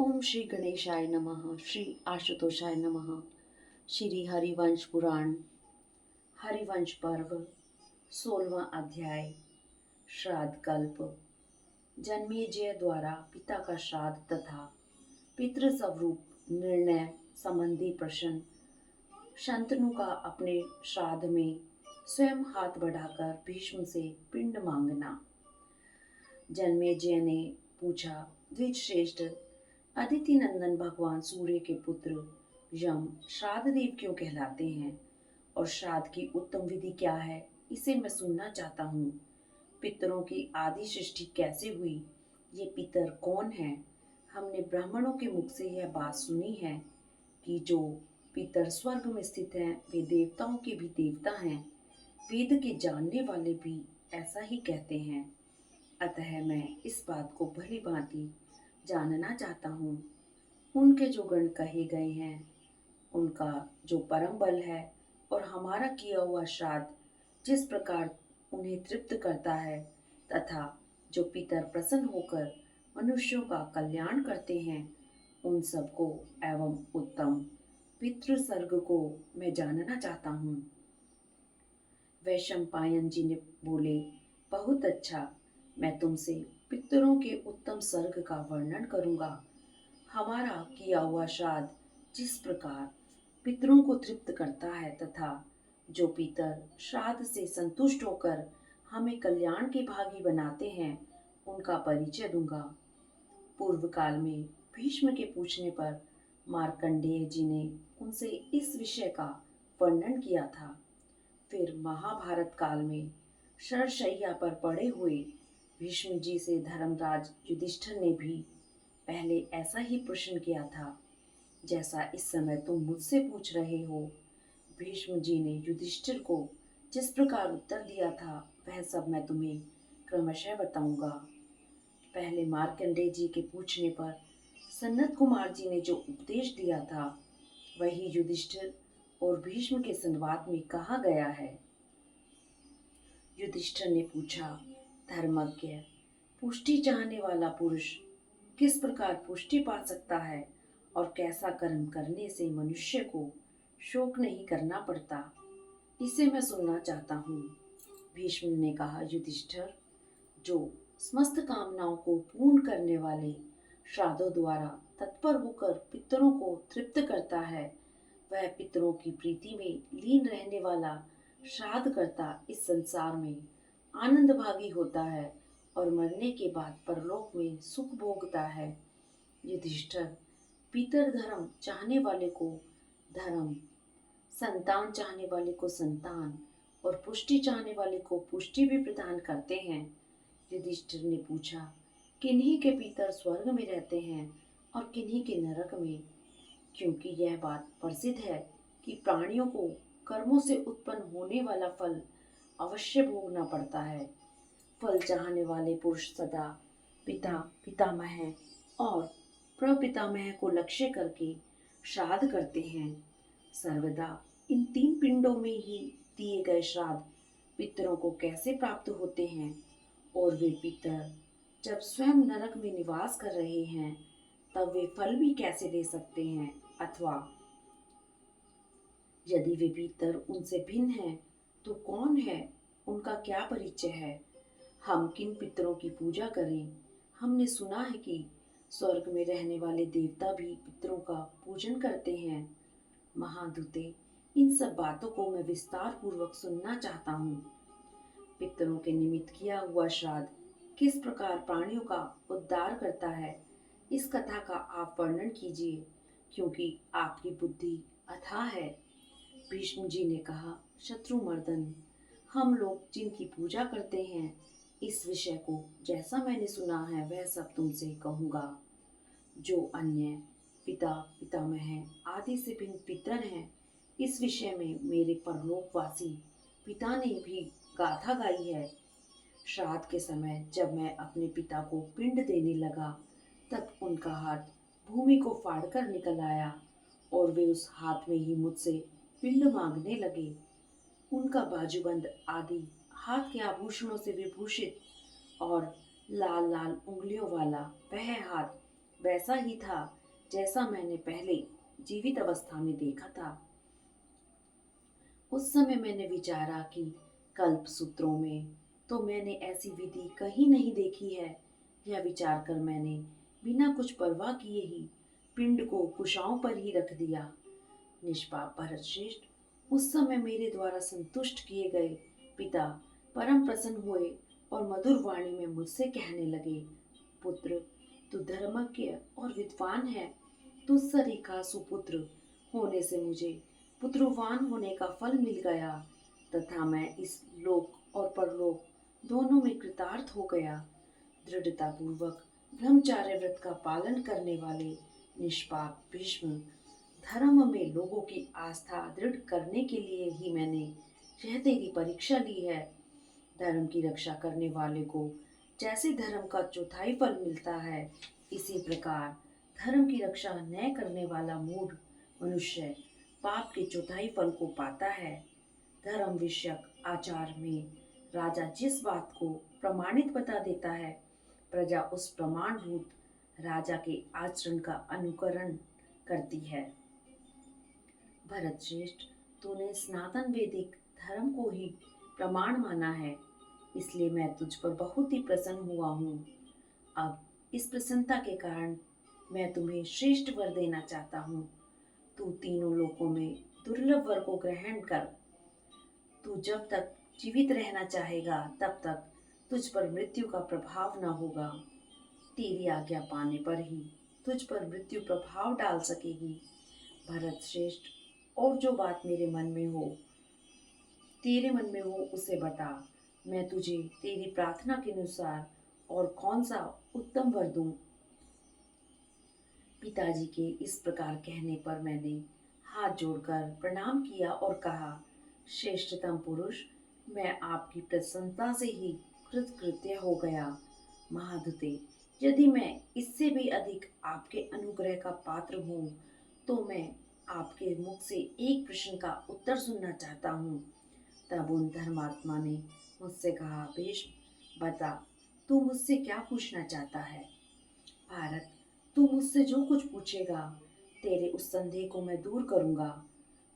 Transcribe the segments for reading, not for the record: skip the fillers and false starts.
ओम श्री गणेशाय नमः। श्री आशुतोषाय नमः। श्री हरिवंश पुराण हरिवंश पर्व 16वां अध्याय श्राद्ध कल्प। जन्मेजय द्वारा पिता का श्राद्ध तथा पितृ स्वरूप निर्णय संबंधी प्रश्न। शंतनु का अपने श्राद्ध में स्वयं हाथ बढ़ाकर भीष्म से पिंड मांगना। जन्मेजय ने पूछा, द्विज श्रेष्ठ, अदिति नंदन भगवान सूर्य के पुत्र यम श्राद्ध देव क्यों कहलाते हैं और श्राद्ध की उत्तम विधि क्या है, इसे मैं सुनना चाहता हूँ। पितरों की आदि सृष्टि कैसे हुई, ये पितर कौन है? हमने ब्राह्मणों के मुख से यह बात सुनी है कि जो पितर स्वर्ग में स्थित हैं वे देवताओं के भी देवता हैं। वेद के जानने वाले भी ऐसा ही कहते हैं। अतः मैं इस बात को भली भांति जानना चाहता हूँ। उनके जो गण कहे गए हैं, उनका जो परम बल है और हमारा किया हुआ श्राद्ध जिस प्रकार उन्हें तृप्त करता है, तथा जो पितर प्रसन्न होकर मनुष्यों का कल्याण करते हैं, उन सबको एवं उत्तम पितृ सर्ग को मैं जानना चाहता हूँ। वैशंपायन जी ने बोले, बहुत अच्छा, मैं तुमसे पितरों के उत्तम सर्ग का वर्णन करूंगा। हमारा किया हुआ श्राद्ध जिस प्रकार पितरों को तृप्त करता है तथा जो पितर श्राद्ध से संतुष्ट होकर हमें कल्याण के भागी बनाते हैं, उनका परिचय दूंगा। पूर्व काल में भीष्म के पूछने पर मार्कंडेय जी ने उनसे इस विषय का वर्णन किया था। फिर महाभारत काल में शरशैया पर पड़े हुए भीष्म जी से धर्मराज युधिष्ठिर ने भी पहले ऐसा ही प्रश्न किया था, जैसा इस समय तुम मुझसे पूछ रहे हो। भीष्म जी ने युधिष्ठिर को जिस प्रकार उत्तर दिया था, वह सब मैं तुम्हें क्रमशः बताऊंगा। पहले मार्कंडेय जी के पूछने पर सनत कुमार जी ने जो उपदेश दिया था, वही युधिष्ठिर और भीष्म के संवाद में कहा गया है। युधिष्ठिर ने पूछा, धर्मज्ञ, पुष्टि चाहने वाला पुरुष किस प्रकार पुष्टि पा सकता है और कैसा कर्म करने से मनुष्य को शोक नहीं करना पड़ता, इसे मैं सुनना चाहता हूँ। भीष्म ने कहा, युधिष्ठिर, जो समस्त कामनाओं को पूर्ण करने वाले श्राद्धों द्वारा तत्पर होकर पितरों को तृप्त करता है, वह पितरों की प्रीति में लीन रहने वाला श्राद्ध करता इस संसार में आनंद भागी होता है और मरने के बाद परलोक में सुख भोगता है। युधिष्ठिर, पितर धर्म चाहने वाले को धर्म, संतान चाहने वाले को संतान और पुष्टि चाहने वाले को पुष्टि भी प्रदान करते हैं। युधिष्ठिर ने पूछा, किन्हीं के पितर स्वर्ग में रहते हैं और किन्हीं के नरक में? क्योंकि यह बात प्रसिद्ध है कि प्राणियों को कर्मों से उत्पन्न होने वाला फल अवश्य भोगना पड़ता है। फल चाहने वाले पुरुष सदा पिता, पितामह और प्रपितामह को लक्ष्य करके श्राद्ध करते हैं। सर्वदा इन तीन पिंडों में ही दिए गए श्राद्ध पितरों को कैसे प्राप्त होते हैं, और वे पितर जब स्वयं नरक में निवास कर रहे हैं, तब वे फल भी कैसे दे सकते हैं? अथवा यदि वे पितर उनसे भिन्न हैं, तो कौन है? उनका क्या परिचय है? हम किन पितरों की पूजा करें? हमने सुना है कि स्वर्ग में रहने वाले देवता भी पितरों का पूजन करते हैं। महादूते, इन सब बातों को मैं विस्तार पूर्वक सुनना चाहता हूँ। पितरों के निमित्त किया हुआ श्राद्ध किस प्रकार प्राणियों का उद्धार करता है, इस कथा का आप वर्णन कीजिए, क्योंकि आपकी बुद्धि अथाह है। भीष्म जी ने कहा, शत्रुमर्दन, हम लोग जिनकी पूजा करते हैं, इस विषय को जैसा मैंने सुना है वह सब तुमसे कहूँगा। जो अन्य पिता, पितामह आदि से भिन्न पितर हैं, इस विषय में मेरे परलोकवासी पिता ने भी गाथा गाई है। श्राद्ध के समय जब मैं अपने पिता को पिंड देने लगा, तब उनका हाथ भूमि को फाड़कर निकल आया और वे उस हाथ में ही मुझसे पिंड मांगने लगे। उनका बाजूबंद आदि हाथ के आभूषणों से विभूषित और लाल लाल उंगलियों वाला वह हाथ वैसा ही था जैसा मैंने पहले जीवित अवस्था में देखा था। उस समय मैंने विचारा कि कल्प सूत्रों में तो मैंने ऐसी विधि कहीं नहीं देखी है। यह विचार कर मैंने बिना कुछ परवाह किए ही पिंड को कुशाओं पर ही रख दिया। निष्पाप भरत श्रेष्ठ, उस समय मेरे द्वारा संतुष्ट किए गए पिता परम प्रसन्न हुए और मधुर वाणी में मुझसे कहने लगे, पुत्र, तू धर्मज्ञ और विद्वान है। तुझ सरीखा सुपुत्र होने से मुझे पुत्रवान होने का फल मिल गया तथा मैं इस लोक और परलोक दोनों में कृतार्थ हो गया। दृढ़ता पूर्वक ब्रह्मचार्य व्रत का पालन करने वाले निष्पाप भीष्म, धर्म में लोगों की आस्था दृढ़ करने के लिए ही मैंने यह तेरी परीक्षा ली है। धर्म की रक्षा करने वाले को जैसे धर्म का चौथाई फल मिलता है, इसी प्रकार धर्म की रक्षा न करने वाला मूढ़ मनुष्य पाप के चौथाई फल को पाता है। धर्म विषयक आचार में राजा जिस बात को प्रमाणित बता देता है, प्रजा उस प्रमाणभूत राजा के आचरण का अनुकरण करती है। भरत श्रेष्ठ, तूने सनातन वैदिक धर्म को ही प्रमाण माना है, इसलिए मैं तुझ पर बहुत ही प्रसन्न हुआ हूँ। अब इस प्रसन्नता के कारण मैं तुम्हें श्रेष्ठ वर देना चाहता हूँ। तू तीनों लोकों में दुर्लभ वर को ग्रहण कर। तू जब तक जीवित रहना चाहेगा तब तक तुझ पर मृत्यु का प्रभाव न होगा। तेरी आज्ञा पाने पर ही तुझ पर मृत्यु प्रभाव डाल सकेगी। भरत श्रेष्ठ, और जो बात मेरे मन में हो, तेरे मन में हो, उसे बता। मैं तुझे तेरी प्रार्थना के अनुसार और कौन सा उत्तम वर दूं। पिताजी के इस प्रकार कहने पर मैंने हाथ जोड़कर प्रणाम किया और कहा, श्रेष्ठतम पुरुष, मैं आपकी प्रसन्नता से ही कृतकृत्य हो गया। महादुते, यदि मैं इससे भी अधिक आपके अनुग्रह का पात्र हूँ तो मैं आपके मुख से एक प्रश्न का उत्तर सुनना चाहता हूँ। तब उन धर्मात्मा ने मुझसे कहा, भीष्म, बता, तू मुझसे क्या पूछना चाहता है। भारत, तू मुझसे जो कुछ पूछेगा, तेरे उस संदेह को मैं दूर करूंगा।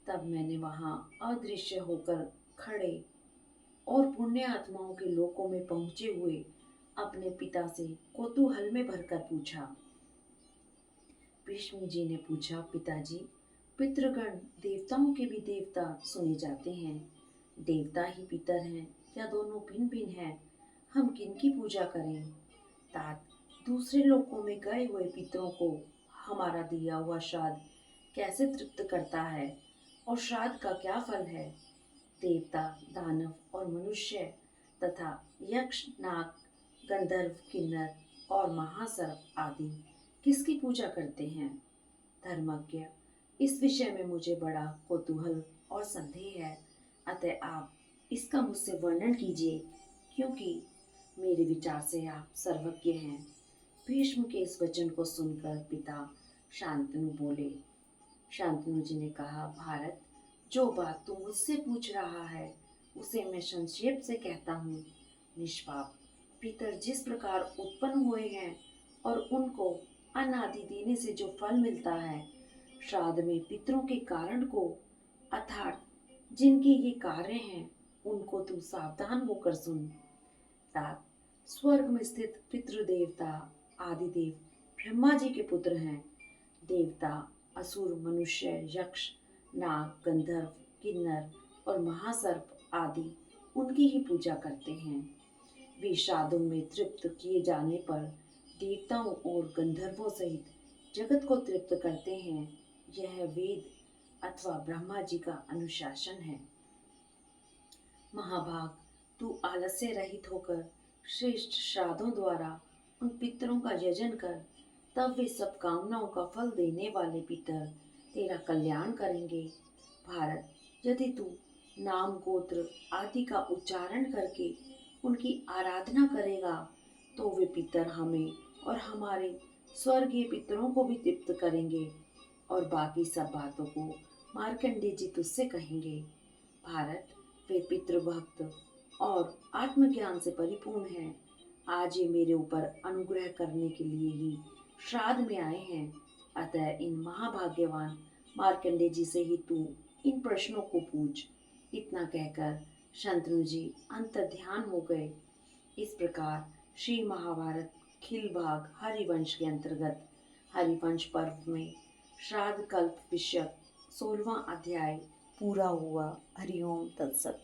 तब मैंने वहां अदृश्य होकर खड़े और पुण्य आत्माओं के लोकों में पहुंचे हुए अपने पिता से कौतूहल में भरकर पूछा। भीष्म जी ने पूछा, पिताजी, पितृगण देवताओं के भी देवता सुने जाते हैं। देवता ही पितर हैं या दोनों भिन्न भिन्न हैं? हम किनकी पूजा करें? तात, दूसरे लोकों में गए हुए पितरों को हमारा दिया हुआ श्राद्ध कैसे तृप्त करता है और श्राद्ध का क्या फल है? देवता, दानव और मनुष्य तथा यक्ष, नाग, गंधर्व, किन्नर और महासर्प आदि किसकी पूजा करते हैं? धर्मज्ञ, इस विषय में मुझे बड़ा कौतूहल और संदेह है, अतः आप इसका मुझसे वर्णन कीजिए, क्योंकि मेरे विचार से आप सर्वज्ञ हैं। भीष्म के इस वचन को सुनकर पिता शांतनु बोले। शांतनु जी ने कहा, भारत, जो बात तू मुझसे पूछ रहा है उसे मैं संक्षेप से कहता हूँ। निष्पाप, पितर जिस प्रकार उत्पन्न हुए हैं और उनको अन्न आदि देने से जो फल मिलता है, श्राद्ध में पितरों के कारण को अर्थात जिनके ये कार्य हैं उनको तू सावधान होकर सुन। तात, स्वर्ग में स्थित पितृदेवता आदिदेव ब्रह्मा जी के पुत्र हैं। देवता, असुर, मनुष्य, यक्ष, नाग, गंधर्व, किन्नर और महासर्प आदि उनकी ही पूजा करते हैं। वे श्राद्धों में तृप्त किए जाने पर देवताओं और गंधर्वों सहित जगत को तृप्त करते हैं। यह वेद अथवा ब्रह्मा जी का अनुशासन है। महाभाग, तू आलस्य रहित होकर श्रेष्ठ श्राद्धों द्वारा उन पितरों का यजन कर, तब वे सब कामनाओं का फल देने वाले पितर तेरा कल्याण करेंगे। भारत, यदि तू नाम, गोत्र आदि का उच्चारण करके उनकी आराधना करेगा तो वे पितर हमें और हमारे स्वर्गीय पितरों को भी तृप्त करेंगे और बाकी सब बातों को मार्कंडेय जी तुझसे कहेंगे। भारत, वे पितृभक्त और आत्मज्ञान से परिपूर्ण हैं। आज ये मेरे ऊपर अनुग्रह करने के लिए ही श्राद्ध में आए हैं, अतः इन महाभाग्यवान मार्कंडे जी से ही तू इन प्रश्नों को पूछ। इतना कहकर शंतनु जी अंतर्ध्यान हो गए। इस प्रकार श्री महाभारत खिल भाग हरिवंश के अंतर्गत हरिवंश पर्व में श्राद्ध कल्प विषयक 16वां अध्याय पूरा हुआ। हरिओम तत्सत।